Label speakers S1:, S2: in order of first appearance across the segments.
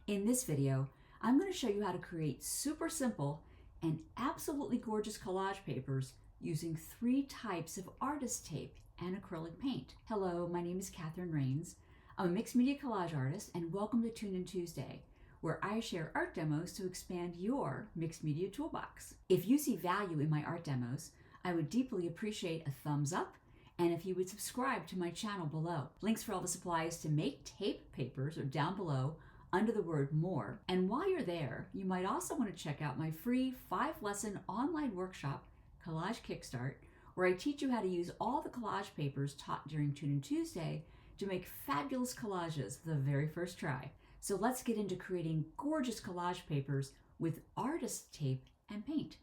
S1: In this video, I'm going to show you how to create super simple and absolutely gorgeous collage papers using 3 types of artist tape and acrylic paint. Hello, my name is Catherine Rains. I'm a mixed media collage artist, and welcome to Tune In Tuesday, where I share art demos to expand your mixed media toolbox. If you see value in my art demos, I would deeply appreciate a thumbs up, and if you would subscribe to my channel below. Links for all the supplies to make tape papers are down below under the word more. And while you're there, you might also want to check out my free 5-lesson online workshop, Collage Kickstart, where I teach you how to use all the collage papers taught during Tune In Tuesday to make fabulous collages the very first try. So let's get into creating gorgeous collage papers with artist tape and paint.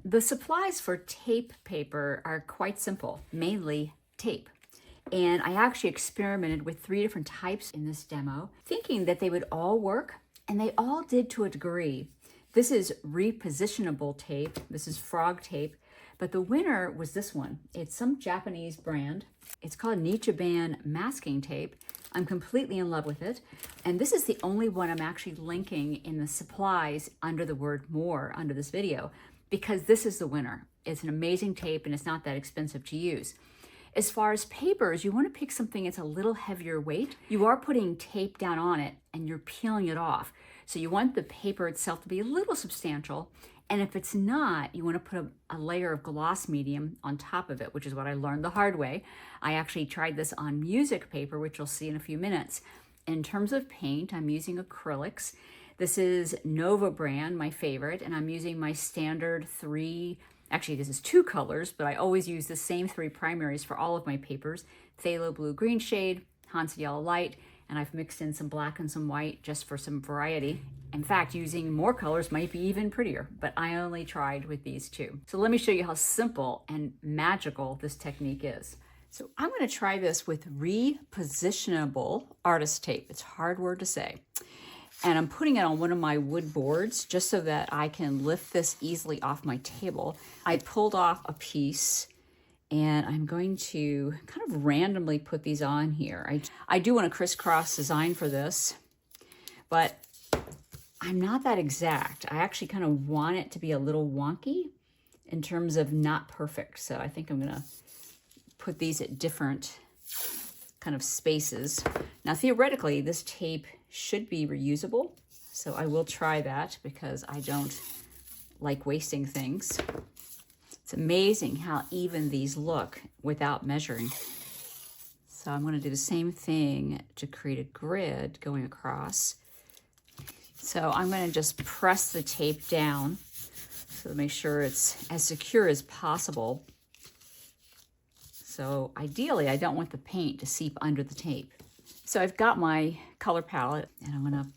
S1: The supplies for tape paper are quite simple, mainly tape. And I actually experimented with 3 different types in this demo, thinking that they would all work, and they all did to a degree. This is repositionable tape, this is frog tape, but the winner was this one. It's some Japanese brand. It's called Nichiban masking tape. I'm completely in love with it. And this is the only one I'm actually linking in the supplies under the word more under this video, because this is the winner. It's an amazing tape and it's not that expensive to use. As far as papers, you want to pick something that's a little heavier weight. You are putting tape down on it and you're peeling it off. So you want the paper itself to be a little substantial. And if it's not, you want to put a layer of gloss medium on top of it, which is what I learned the hard way. I actually tried this on music paper, which you'll see in a few minutes. In terms of paint, I'm using acrylics. This is Nova brand, my favorite, and I'm using my standard 3, actually this is 2 colors, but I always use the same 3 primaries for all of my papers. Phthalo blue green shade, Hansa yellow light, and I've mixed in some black and some white just for some variety. In fact, using more colors might be even prettier, but I only tried with these 2. So let me show you how simple and magical this technique is. So I'm going to try this with repositionable artist tape. It's a hard word to say. And I'm putting it on one of my wood boards just so that I can lift this easily off my table. I pulled off a piece and I'm going to kind of randomly put these on here. I do want a crisscross design for this, but I'm not that exact. I actually kind of want it to be a little wonky in terms of not perfect. So I think I'm gonna put these at different kind of spaces. Now, theoretically, this tape should be reusable, so I will try that because I don't like wasting things. It's amazing how even these look without measuring. So I'm going to do the same thing to create a grid going across. So I'm going to just press the tape down so to make sure it's as secure as possible. So ideally, I don't want the paint to seep under the tape. So I've got my color palette and I'm gonna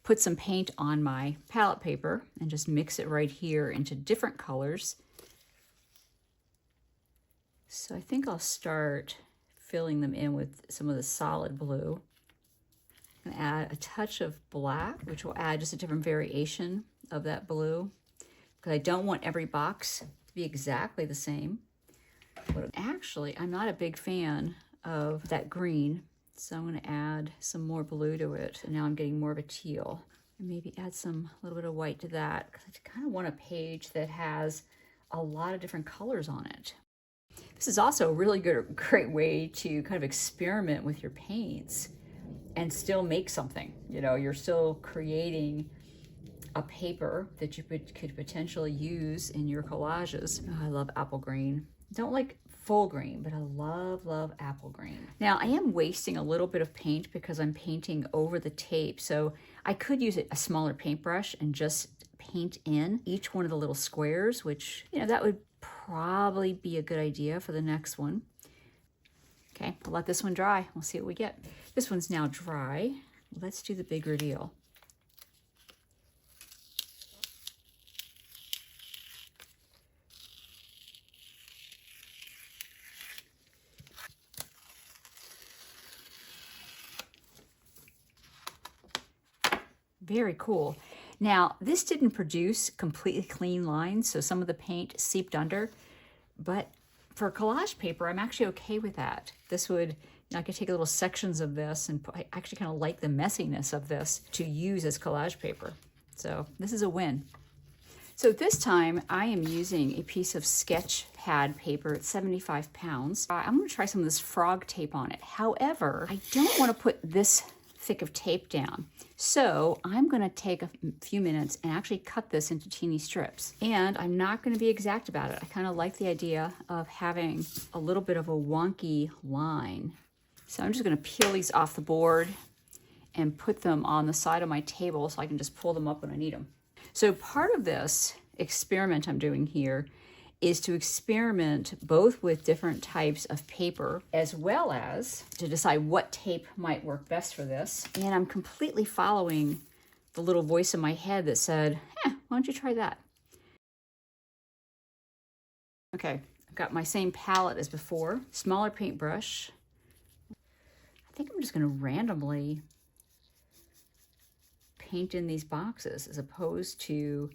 S1: put some paint on my palette paper and just mix it right here into different colors. So I think I'll start filling them in with some of the solid blue. I'm gonna add a touch of black, which will add just a different variation of that blue, because I don't want every box to be exactly the same. But actually, I'm not a big fan of that green. So I'm going to add some more blue to it. And now I'm getting more of a teal. And maybe add a little bit of white to that, because I kind of want a page that has a lot of different colors on it. This is also a really great way to kind of experiment with your paints and still make something. You know, you're still creating a paper that you could potentially use in your collages. Oh, I love apple green. Don't like full green, but I love apple green. Now I am wasting a little bit of paint because I'm painting over the tape. So I could use a smaller paintbrush and just paint in each one of the little squares, which, you know, that would probably be a good idea for the next one. Okay, I'll let this one dry. We'll see what we get. This one's now dry. Let's do the big reveal. Very cool. Now, this didn't produce completely clean lines, so some of the paint seeped under. But for collage paper, I'm actually okay with that. This would, I could take little sections of this and I actually kind of like the messiness of this to use as collage paper. So this is a win. So this time I am using a piece of sketchpad paper. It's 75 pounds. I'm going to try some of this frog tape on it. However, I don't want to put this thick of tape down. So I'm going to take a few minutes and actually cut this into teeny strips. And I'm not going to be exact about it. I kind of like the idea of having a little bit of a wonky line. So I'm just going to peel these off the board and put them on the side of my table so I can just pull them up when I need them. So part of this experiment I'm doing here is to experiment both with different types of paper as well as to decide what tape might work best for this. And I'm completely following the little voice in my head that said, why don't you try that? Okay, I've got my same palette as before, smaller paintbrush. I think I'm just going to randomly paint in these boxes as opposed to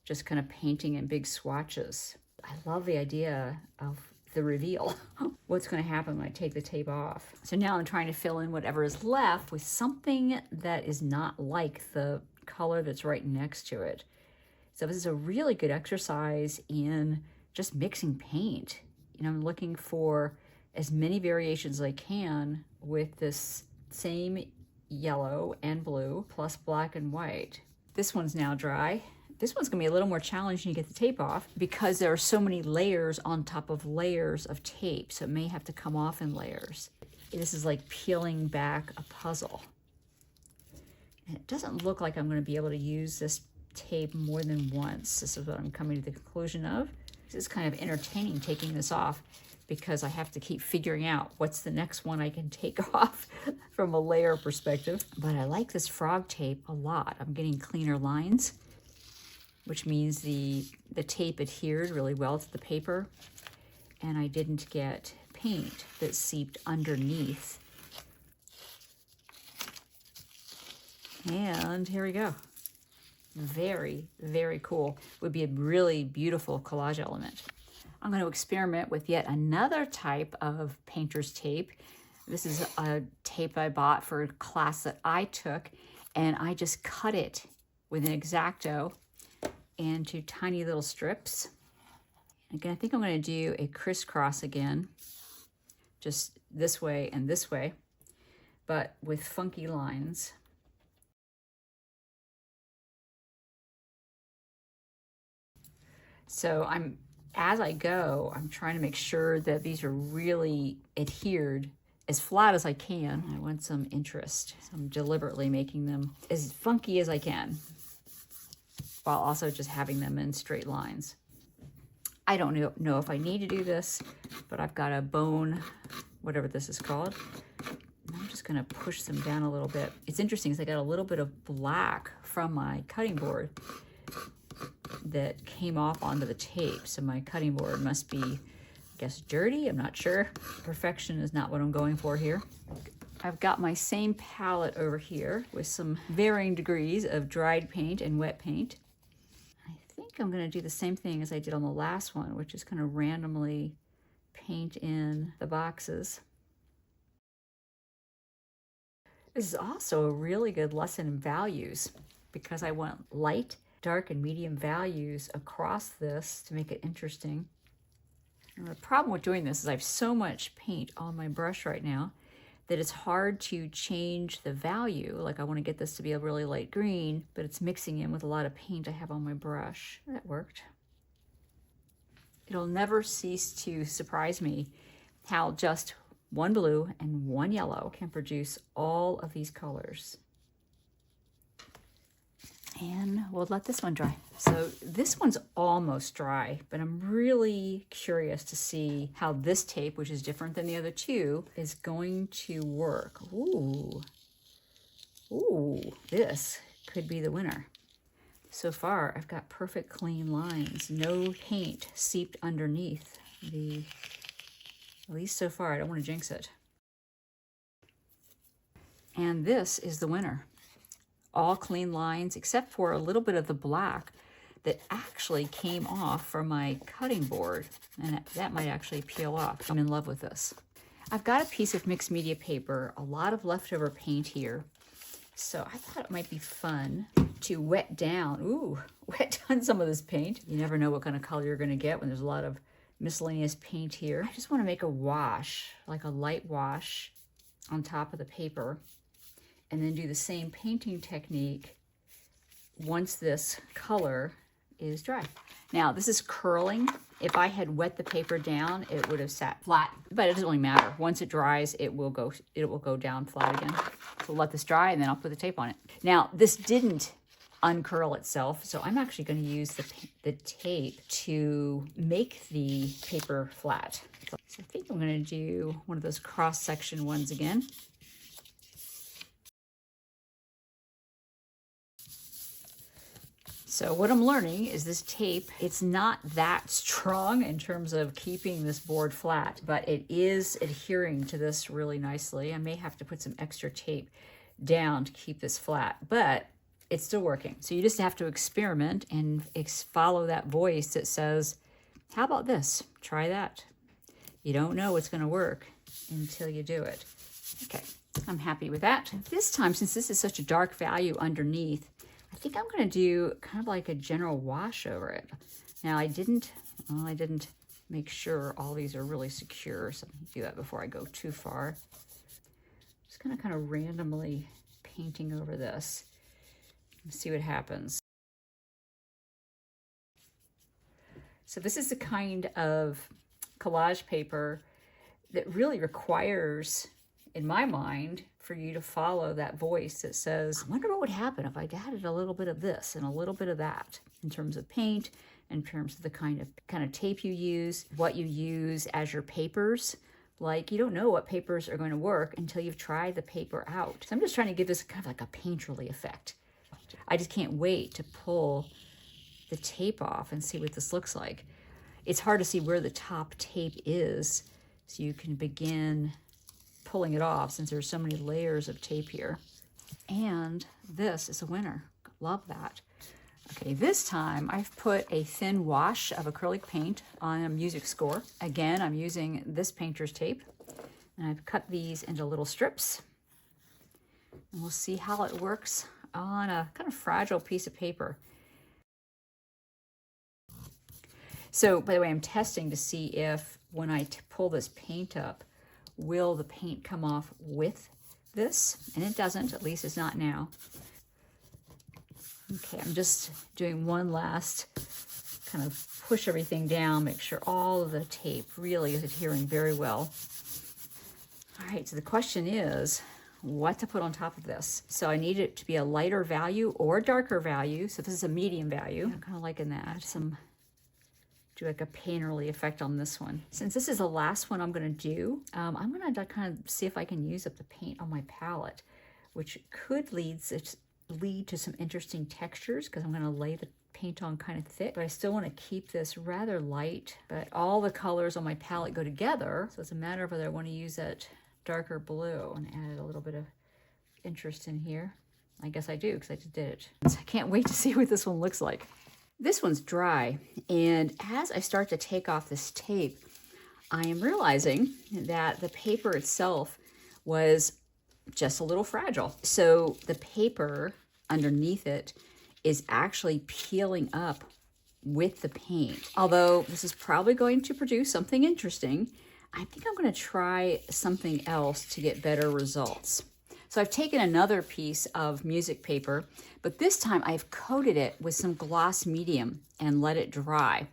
S1: just kind of painting in big swatches. I love the idea of the reveal. What's going to happen when I take the tape off? So now I'm trying to fill in whatever is left with something that is not like the color that's right next to it. So this is a really good exercise in just mixing paint. You know, I'm looking for as many variations as I can with this same yellow and blue plus black and white. This one's now dry. This one's gonna be a little more challenging to get the tape off because there are so many layers on top of layers of tape, so it may have to come off in layers. This is like peeling back a puzzle. And it doesn't look like I'm gonna be able to use this tape more than once. This is what I'm coming to the conclusion of. This is kind of entertaining taking this off because I have to keep figuring out what's the next one I can take off from a layer perspective. But I like this frog tape a lot. I'm getting cleaner lines, which means the tape adhered really well to the paper, and I didn't get paint that seeped underneath. And here we go. Very, very cool. Would be a really beautiful collage element. I'm going to experiment with yet another type of painter's tape. This is a tape I bought for a class that I took, and I just cut it with an X-Acto into tiny little strips. Again, I think I'm going to do a crisscross again, just this way and this way, but with funky lines. So as I go, I'm trying to make sure that these are really adhered as flat as I can. I want some interest. So I'm deliberately making them as funky as I can, while also just having them in straight lines. I don't know if I need to do this, but I've got a bone, whatever this is called. I'm just gonna push them down a little bit. It's interesting because I got a little bit of black from my cutting board that came off onto the tape. So my cutting board must be, I guess, dirty. I'm not sure. Perfection is not what I'm going for here. I've got my same palette over here with some varying degrees of dried paint and wet paint. I think I'm going to do the same thing as I did on the last one, which is kind of randomly paint in the boxes. This is also a really good lesson in values because I want light, dark, and medium values across this to make it interesting. And the problem with doing this is I have so much paint on my brush right now that it's hard to change the value. Like I want to get this to be a really light green, but it's mixing in with a lot of paint I have on my brush. That worked. It'll never cease to surprise me how just one blue and one yellow can produce all of these colors. And we'll let this one dry. So this one's almost dry, but I'm really curious to see how this tape, which is different than the other two, is going to work. Ooh, this could be the winner. So far, I've got perfect clean lines, no paint seeped underneath at least so far. I don't want to jinx it. And this is the winner. All clean lines except for a little bit of the black that actually came off from my cutting board, and that might actually peel off. I'm in love with this. I've got a piece of mixed media paper, a lot of leftover paint here, so I thought it might be fun to wet down some of this paint. You never know what kind of color you're going to get when there's a lot of miscellaneous paint here. I just want to make a wash, like a light wash on top of the paper, and then do the same painting technique once this color is dry. Now, this is curling. If I had wet the paper down, it would have sat flat, but it doesn't really matter. Once it dries, it will go down flat again. So let this dry, and then I'll put the tape on it. Now, this didn't uncurl itself, so I'm actually going to use the tape to make the paper flat. So I think I'm going to do one of those cross-section ones again. So what I'm learning is this tape, it's not that strong in terms of keeping this board flat, but it is adhering to this really nicely. I may have to put some extra tape down to keep this flat, but it's still working. So you just have to experiment and follow that voice that says, how about this? Try that. You don't know what's going to work until you do it. Okay, I'm happy with that. This time, since this is such a dark value underneath, I think I'm going to do kind of like a general wash over it. Now, I didn't make sure all these are really secure, so I'm going to do that before I go too far. Just kind of randomly painting over this and see what happens. So this is the kind of collage paper that really requires, in my mind, for you to follow that voice that says, I wonder what would happen if I added a little bit of this and a little bit of that in terms of paint, in terms of the kind of tape you use, what you use as your papers. Like, you don't know what papers are going to work until you've tried the paper out. So I'm just trying to give this kind of like a painterly effect. I just can't wait to pull the tape off and see what this looks like. It's hard to see where the top tape is, so you can begin pulling it off since there's so many layers of tape here. And this is a winner. Love that. Okay, this time I've put a thin wash of acrylic paint on a music score. Again, I'm using this painter's tape, and I've cut these into little strips. And we'll see how it works on a kind of fragile piece of paper. So, by the way, I'm testing to see if when I pull this paint up, will the paint come off with this? And it doesn't, at least it's not now. Okay, I'm just doing one last kind of push everything down, make sure all of the tape really is adhering very well. All right, so the question is what to put on top of this. So I need it to be a lighter value or a darker value. So this is a medium value. I'm kind of liking that. Do like a painterly effect on this one. Since this is the last one I'm going to do, I'm going to kind of see if I can use up the paint on my palette, which could lead to some interesting textures because I'm going to lay the paint on kind of thick, but I still want to keep this rather light, but all the colors on my palette go together. So it's a matter of whether I want to use that darker blue and add a little bit of interest in here. I guess I do because I just did it. So I can't wait to see what this one looks like. This one's dry, and as I start to take off this tape, I am realizing that the paper itself was just a little fragile. So the paper underneath it is actually peeling up with the paint. Although this is probably going to produce something interesting, I think I'm going to try something else to get better results. So I've taken another piece of music paper, but this time I've coated it with some gloss medium and let it dry.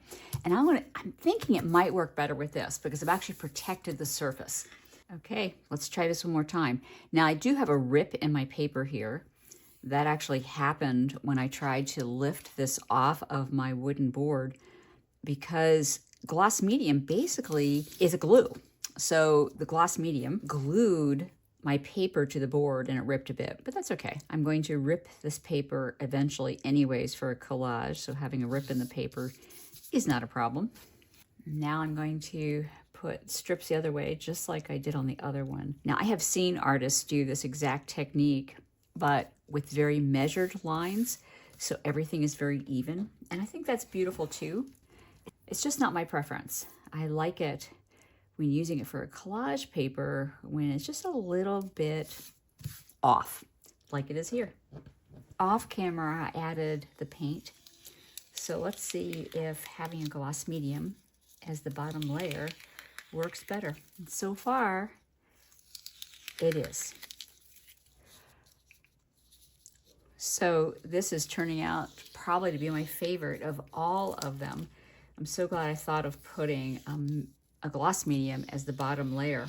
S1: And I'm thinking it might work better with this because I've actually protected the surface. Okay, let's try this one more time. Now I do have a rip in my paper here. That actually happened when I tried to lift this off of my wooden board because gloss medium basically is a glue. So the gloss medium glued my paper to the board and it ripped a bit, but that's okay. I'm going to rip this paper eventually anyways for a collage, so having a rip in the paper is not a problem. Now I'm going to put strips the other way, just like I did on the other one. Now I have seen artists do this exact technique, but with very measured lines. so everything is very even. And I think that's beautiful too. It's just not my preference. I like it when using it for a collage paper when it's just a little bit off, like it is here. Off camera, I added the paint. So let's see if having a gloss medium as the bottom layer works better. And so far, it is. So this is turning out probably to be my favorite of all of them. I'm so glad I thought of putting a gloss medium as the bottom layer.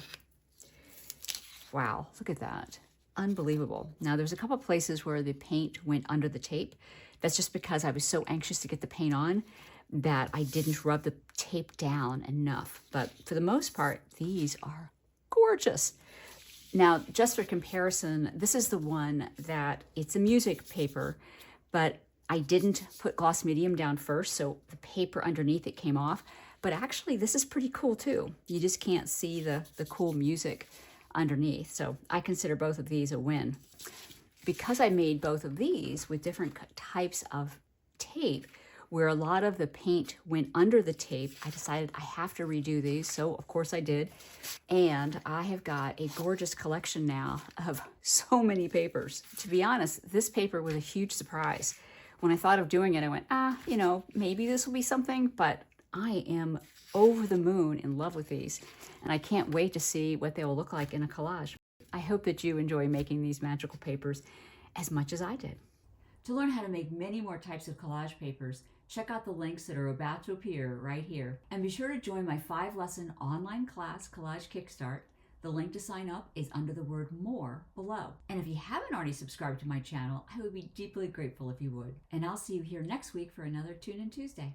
S1: Wow, look at that. Unbelievable. Now there's a couple places where the paint went under the tape. That's just because I was so anxious to get the paint on that I didn't rub the tape down enough. But for the most part, these are gorgeous. Now, just for comparison, this is the one that it's a music paper, but I didn't put gloss medium down first, so the paper underneath it came off. But actually, this is pretty cool too. You just can't see the cool music underneath. So I consider both of these a win. Because I made both of these with different types of tape, where a lot of the paint went under the tape, I decided I have to redo these. So of course I did. And I have got a gorgeous collection now of so many papers. To be honest, this paper was a huge surprise. When I thought of doing it, I went, you know, maybe this will be something, but I am over the moon in love with these. And I can't wait to see what they will look like in a collage. I hope that you enjoy making these magical papers as much as I did. To learn how to make many more types of collage papers, check out the links that are about to appear right here. And be sure to join my 5-lesson online class, Collage Kickstart. The link to sign up is under the word more below. And if you haven't already subscribed to my channel, I would be deeply grateful if you would. And I'll see you here next week for another Tune In Tuesday.